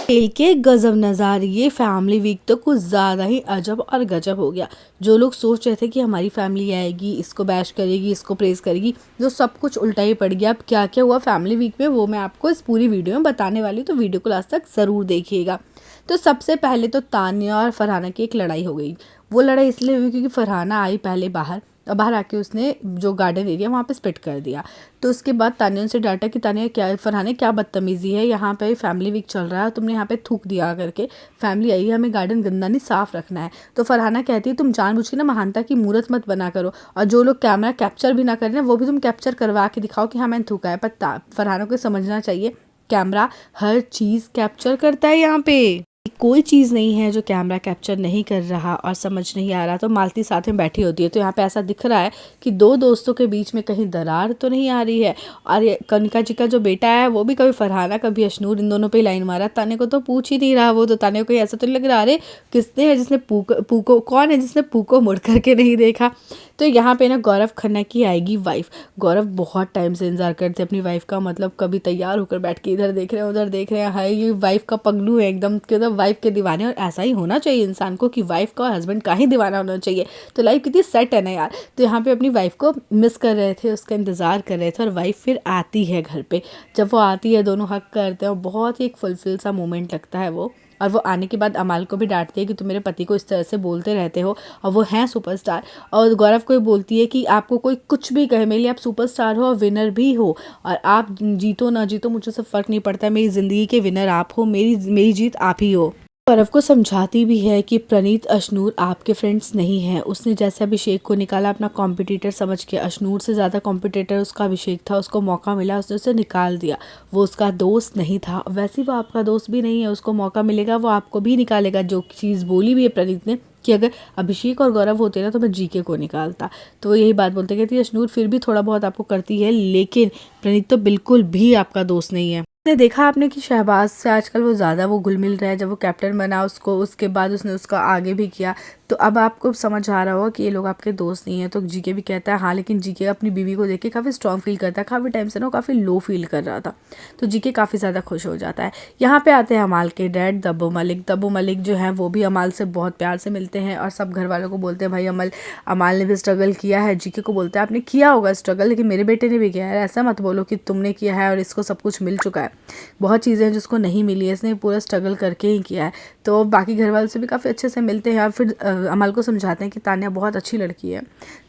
खेल के गजब नज़ारे। ये फैमिली वीक तो कुछ ज़्यादा ही अजब और गजब हो गया। जो लोग सोच रहे थे कि हमारी फैमिली आएगी, इसको बैश करेगी, इसको प्रेज़ करेगी, जो सब कुछ उल्टा ही पड़ गया। अब क्या क्या हुआ फैमिली वीक में वो मैं आपको इस पूरी वीडियो में बताने वाली हूँ, तो वीडियो को लास्ट तक ज़रूर देखिएगा। तो सबसे पहले तो तान्या और फरहाना की एक लड़ाई हो गई। वो लड़ाई इसलिए हुई क्योंकि फरहाना आई पहले बाहर, और बाहर आके उसने जो गार्डन एरिया वहाँ पे स्पिट कर दिया। तो उसके बाद तान्या से डांटा कि तान्या क्या फरहाना क्या बदतमीज़ी है, यहाँ पे फैमिली वीक चल रहा है, तुमने यहाँ पे थूक दिया करके, फैमिली आई है, हमें गार्डन गंदा नहीं साफ़ रखना है। तो फरहाना कहती है तुम जानबूझ के ना महानता की मूर्त मत बना करो, और जो लोग कैमरा कैप्चर भी ना करें ना वो भी तुम कैप्चर करवा के दिखाओ कि हाँ मैंने थूका है। पर फरहाना को समझना चाहिए कैमरा हर चीज़ कैप्चर करता है। यहाँ पे कोई चीज़ नहीं है जो कैमरा कैप्चर नहीं कर रहा, और समझ नहीं आ रहा तो मालती साथ में बैठी होती है। तो यहाँ पे ऐसा दिख रहा है कि दो दोस्तों के बीच में कहीं दरार तो नहीं आ रही है। और ये कनिका जी का जो बेटा है वो भी कभी फरहाना कभी अशनूर, इन दोनों पे लाइन मारा। ताने को तो पूछ ही नहीं रहा वो, तो ताने को ऐसा तो नहीं लग रहा अरे किसने है जिसने पूको कौन है जिसने पूको मुड़ करके नहीं देखा। तो यहाँ पे ना गौरव खन्ना की आएगी वाइफ। गौरव बहुत टाइम से इंतजार करते अपनी वाइफ का, मतलब कभी तैयार होकर बैठ के इधर देख रहे हैं उधर देख रहे हैं। हाय ये वाइफ का पगलू है एकदम, मतलब वाइफ के दीवाने। और ऐसा ही होना चाहिए इंसान को कि वाइफ का और हस्बैंड का ही दीवाना होना चाहिए। तो लाइफ कितनी सेट है ना यार। तो यहाँ पे अपनी वाइफ को मिस कर रहे थे, उसका इंतज़ार कर रहे थे, और वाइफ फिर आती है घर पे। जब वो आती है दोनों हक करते हैं और बहुत ही एक फुलफिल सा मोमेंट लगता है वो। और वो आने के बाद अमाल को भी डांटती है कि तुम मेरे पति को इस तरह से बोलते रहते हो, और वो हैं सुपरस्टार। और गौरव को बोलती है कि आपको कोई कुछ भी कहे, मेरे लिए आप सुपरस्टार हो और विनर भी हो, और आप जीतो ना जीतो मुझे सब फ़र्क नहीं पड़ता, मेरी ज़िंदगी के विनर आप हो, मेरी जीत आप ही हो। गौरव को समझाती भी है कि प्रणीत अशनूर आपके फ्रेंड्स नहीं हैं। उसने जैसे अभिषेक को निकाला अपना कॉम्पिटिटर समझ के, अशनूर से ज़्यादा कॉम्पिटिटर उसका अभिषेक था, उसको मौका मिला उसने उसे निकाल दिया। वो उसका दोस्त नहीं था, वैसे वो आपका दोस्त भी नहीं है, उसको मौका मिलेगा वो आपको भी निकालेगा। जो चीज़ बोली भी है प्रणीत ने कि अगर अभिषेक और गौरव होते ना तो मैं जीके को निकालता। तो वो यही बात बोलते कहती है अशनूर फिर भी थोड़ा बहुत आपको करती है, लेकिन प्रणीत तो बिल्कुल भी आपका दोस्त नहीं है। ने देखा आपने कि शहबाज से आजकल वो ज़्यादा वो घुल मिल रहा है। जब वो कैप्टन बना उसको, उसके बाद उसने उसका आगे भी किया, तो अब आपको समझ आ रहा होगा कि ये लोग आपके दोस्त नहीं हैं। तो जीके भी कहता है हाँ, लेकिन जीके अपनी बीवी को देख के काफ़ी स्ट्रॉन्ग फील करता है। काफ़ी टाइम से ना काफ़ी लो फील कर रहा था, तो जीके काफ़ी ज़्यादा खुश हो जाता है। यहाँ पे आते हैं अमाल के डैड दब्बू मलिक। दब्बू मलिक जो है वो भी अमाल से बहुत प्यार से मिलते हैं, और सब घर वालों को बोलते हैं भाई अमाल ने भी स्ट्रगल किया है। जीके को बोलते हैं आपने किया होगा स्ट्रगल, लेकिन मेरे बेटे ने भी किया है। ऐसा मत बोलो कि तुमने किया है और इसको सब कुछ मिल चुका है। बहुत चीज़ें हैं जिसको नहीं मिली है, इसने पूरा स्ट्रगल करके ही किया है। तो बाकी घर वालों से भी काफ़ी अच्छे से मिलते हैं, और फिर अमाल को समझाते हैं कि तान्या बहुत अच्छी लड़की है,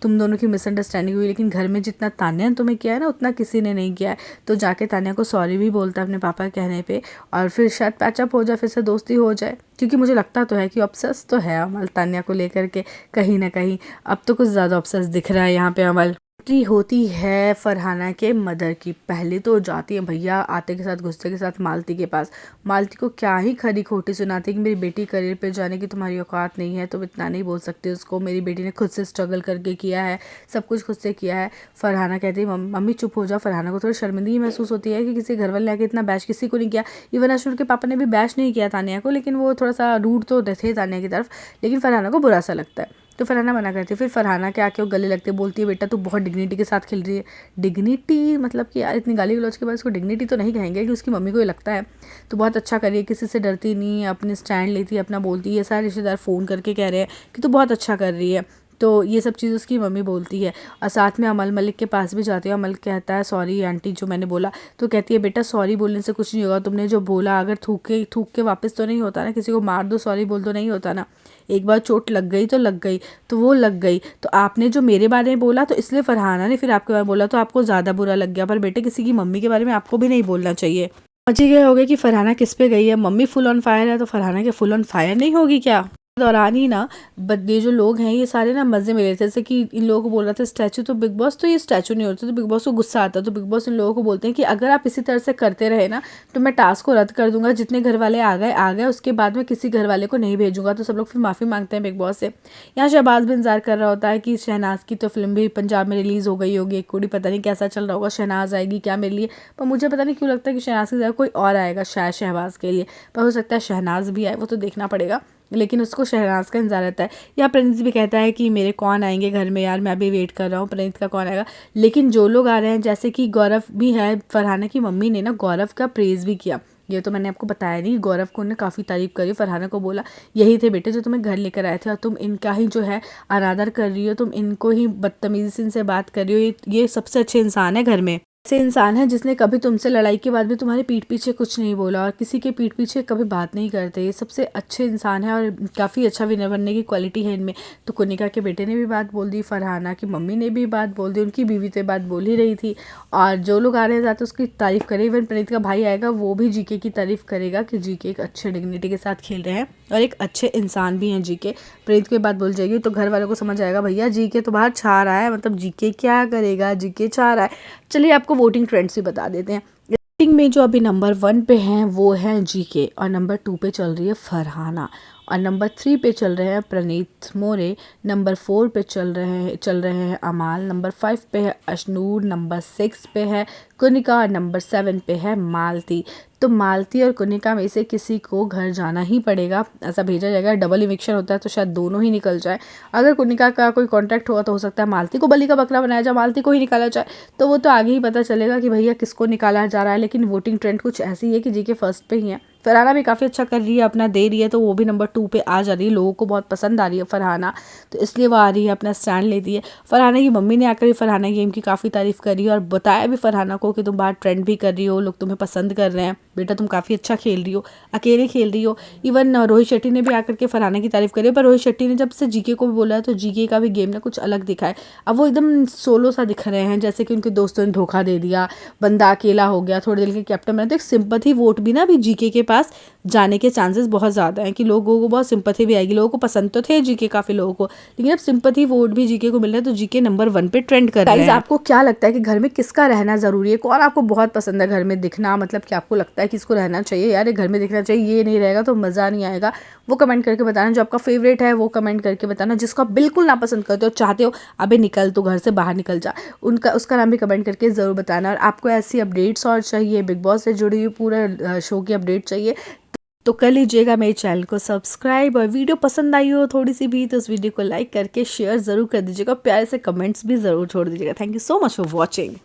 तुम दोनों की मिसअंडरस्टैंडिंग हुई, लेकिन घर में जितना तान्या ने तुम्हें किया है ना उतना किसी ने नहीं किया है। तो जाके तान्या को सॉरी भी बोलता है अपने पापा के कहने पे, और फिर शायद पैचअप हो जाए, फिर से दोस्ती हो जाए। क्योंकि मुझे लगता तो है कि ऑब्सेस तो है अमल तान्या को लेकर के कहीं ना कहीं। अब तो कुछ ज़्यादा ऑब्सेस दिख रहा है यहाँ पे अमल। एंट्री होती है फरहाना के मदर की। पहले तो जाती है भैया आते के साथ गुस्से के साथ मालती के पास। मालती को क्या ही खरी खोटी सुनाती है कि मेरी बेटी करियर पे जाने की तुम्हारी औकात नहीं है, तुम इतना नहीं बोल सकते उसको, मेरी बेटी ने खुद से स्ट्रगल करके किया है, सब कुछ खुद से किया है। फरहाना कहती है मम्मी चुप हो जाओ। फरहाना को थोड़ी शर्मिंदगी महसूस होती है कि किसी घर वाले आके इतना बैश किसी को नहीं किया। इवन अशनूर के पापा ने भी बैश नहीं किया तान्या को, लेकिन वो थोड़ा सा रूड तो थे तान्या की तरफ, लेकिन फरहाना को बुरा सा लगता है। तो फरहाना मना करती है। फिर फरहाना के आके वो गले लगते, बोलती है बेटा तू बहुत डिग्निटी के साथ खेल रही है। डिग्निटी मतलब कि यार इतनी गाली गलौज के बाद उसको डिग्निटी तो नहीं कहेंगे, कि उसकी मम्मी को ये लगता है। तो बहुत अच्छा कर रही है, किसी से डरती नहीं है, अपने स्टैंड लेती है, अपना बोलती है। सारे रिश्तेदार फ़ोन करके कह रहे हैं कि तू बहुत अच्छा कर रही है। तो ये सब चीज़ उसकी मम्मी बोलती है। और साथ में अमल मलिक के पास भी जाती है। अमल कहता है सॉरी आंटी जो मैंने बोला। तो कहती है बेटा सॉरी बोलने से कुछ नहीं होगा, तुमने जो बोला अगर थूक के वापस तो नहीं होता ना, किसी को मार दो सॉरी बोल दो नहीं होता ना, एक बार चोट लग गई तो लग गई, तो वो लग गई। तो आपने जो मेरे बारे में बोला तो इसलिए फरहाना ने फिर आपके बारे में बोला तो आपको ज़्यादा बुरा लग गया, पर बेटे किसी की मम्मी के बारे में आपको भी नहीं बोलना चाहिए। समझ ही गए होगे कि फरहाना किस पे गई है। मम्मी फुल ऑन फायर है तो फरहाना के फुल ऑन फायर नहीं होगी क्या। दौरान ही ना ये जो लोग हैं ये सारे ना मज़े में लेते हैं। जैसे कि इन लोगों को बोल रहा था स्टैचू तो बिग बॉस, तो ये स्टैचू नहीं होता। तो बिग बॉस को गुस्सा आता है, तो बिग बॉस इन लोगों को बोलते हैं कि अगर आप इसी तरह से करते रहे ना तो मैं टास्क को रद्द कर दूंगा। जितने घर वाले आ गए उसके बाद में किसी घर वाले को नहीं भेजूंगा। तो सब लोग फिर माफ़ी मांगते हैं बिग बॉस से। यहाँ शहबाज भी इंतजार कर रहा होता है कि शहनाज की तो फिल्म भी पंजाब में रिलीज़ हो गई होगी। एक कुड़ी पता नहीं कैसा चल रहा होगा, शहनाज आएगी क्या मेरे लिए। पर मुझे पता नहीं क्यों लगता है कि शहनाज की जगह कोई और आएगा शायद शहबाज के लिए, पर हो सकता है शहनाज भी आए, वो तो देखना पड़ेगा। लेकिन उसको शहनाज का इंतजार रहता है। या प्रणीत भी कहता है कि मेरे कौन आएंगे घर में यार, मैं भी वेट कर रहा हूँ प्रणीत का कौन आएगा। लेकिन जो लोग आ रहे हैं जैसे कि गौरव भी है, फरहाना की मम्मी ने ना गौरव का प्रेज़ भी किया। ये तो मैंने आपको बताया नहीं। गौरव को उन्होंने काफ़ी तारीफ़ करी, फरहाना को बोला यही थे बेटे जो तुम्हें घर लेकर आए थे और तुम इनका ही जो है अनादर कर रही हो, तुम इनको ही बदतमीज़ी से इनसे बात कर रही हो। ये सबसे अच्छे इंसान है घर में। ऐसे इंसान है जिसने कभी तुमसे लड़ाई के बाद भी तुम्हारे पीठ पीछे कुछ नहीं बोला और किसी के पीठ पीछे कभी बात नहीं करते। ये सबसे अच्छे इंसान है और काफ़ी अच्छा विनर बनने की क्वालिटी है इनमें। तो कुनिका के बेटे ने भी बात बोल दी, फरहाना की मम्मी ने भी बात बोल दी, उनकी बीवी तो बात बोल ही रही थी। और जो लोग आ रहे हैं ज़्यादा उसकी तारीफ़ करें, इवन प्रणीत का भाई आएगा वो भी जीके की तारीफ़ करेगा कि जीके एक अच्छे डिग्निटी के साथ खेल रहे हैं और एक अच्छे इंसान भी हैं जीके। प्रणीत की बात बोल जाएगी तो घर वालों को समझ आएगा भैया जीके तो बाहर छा रहा है, मतलब जीके क्या करेगा, जीके छा रहा है। चलिए आपको वोटिंग ट्रेंड्स भी बता देते हैं। वोटिंग में जो अभी नंबर 1 पे हैं वो हैं जीके और नंबर 2 पे चल रही है फरहाना और नंबर 3 पे चल रहे हैं प्रणीत मोरे, नंबर 4 पे चल रहे हैं अमाल, नंबर 5 पे है अशनूर, नंबर 6 पे है कुनिका और नंबर 7 पे है मालती। तो मालती और कुनिका में से किसी को घर जाना ही पड़ेगा, ऐसा भेजा जाएगा। डबल इविक्शन होता है तो शायद दोनों ही निकल जाए। अगर कुनिका का कोई कॉन्ट्रैक्ट हुआ तो हो सकता है मालती को बलि का बकरा बनाया जाए, मालती को ही निकाला जाए। तो वो तो आगे ही पता चलेगा कि भैया किसको निकाला जा रहा है। लेकिन वोटिंग ट्रेंड कुछ ऐसी है कि जीके फर्स्ट पे ही है। फरहाना भी काफ़ी अच्छा कर रही है, अपना दे रही है, तो वो भी नंबर 2 पे आ जा रही है। लोगों को बहुत पसंद आ रही है फरहाना, तो इसलिए वो आ रही है, अपना स्टैंड लेती है। फरहाना की मम्मी ने आकर भी फरहाना गेम की काफ़ी तारीफ़ करी और बताया भी फरहाना को कि तुम बाहर ट्रेंड भी कर रही हो, लोग तुम्हें पसंद कर रहे हैं, बेटा तुम काफ़ी अच्छा खेल रही हो, अकेले खेल रही हो। इवन रोहित शेट्टी ने भी आकर के फरहाना की तारीफ़ करी, पर रोहित शेट्टी ने जब से जीके को भी बोला है तो जीके का भी गेम ना कुछ अलग दिखा है। अब वो एकदम सोलो सा दिख रहे हैं, जैसे कि उनके दोस्तों ने धोखा दे दिया, बंदा अकेला हो गया, थोड़ी देर के कैप्टन बना। तो एक सिंपैथी वोट भी ना अभी जीके के पास जाने के चांसेस बहुत ज़्यादा हैं कि लोगों को बहुत सिंपैथी भी आएगी। लोगों को पसंद तो थे जीके काफ़ी लोगों को, लेकिन अब सिंपैथी वोट भी जीके को मिल रहा है, तो जीके नंबर 1 पे ट्रेंड कर रहे हैं। आपको क्या लगता है कि घर में किसका रहना ज़रूरी है? कौन आपको बहुत पसंद है घर में दिखना, मतलब कि आपको लगता है कि इसको रहना चाहिए, यार ये घर में दिखना चाहिए, ये नहीं रहेगा तो मज़ा नहीं आएगा, वो कमेंट करके बताना। जो आपका फेवरेट है वो कमेंट करके बताना। जिसको आप बिल्कुल ना पसंद करते हो, चाहते हो अबे निकल तो घर से बाहर निकल जा, उसका नाम भी कमेंट करके ज़रूर बताना। और आपको ऐसी अपडेट्स और चाहिए, बिग बॉस से जुड़ी हुई पूरे शो की अपडेट चाहिए तो कर लीजिएगा मेरे चैनल को सब्सक्राइब। और वीडियो पसंद आई हो थोड़ी सी भी तो उस वीडियो को लाइक करके शेयर ज़रूर कर दीजिएगा, प्यारे से कमेंट्स भी ज़रूर छोड़ दीजिएगा। Thank you so much for watching.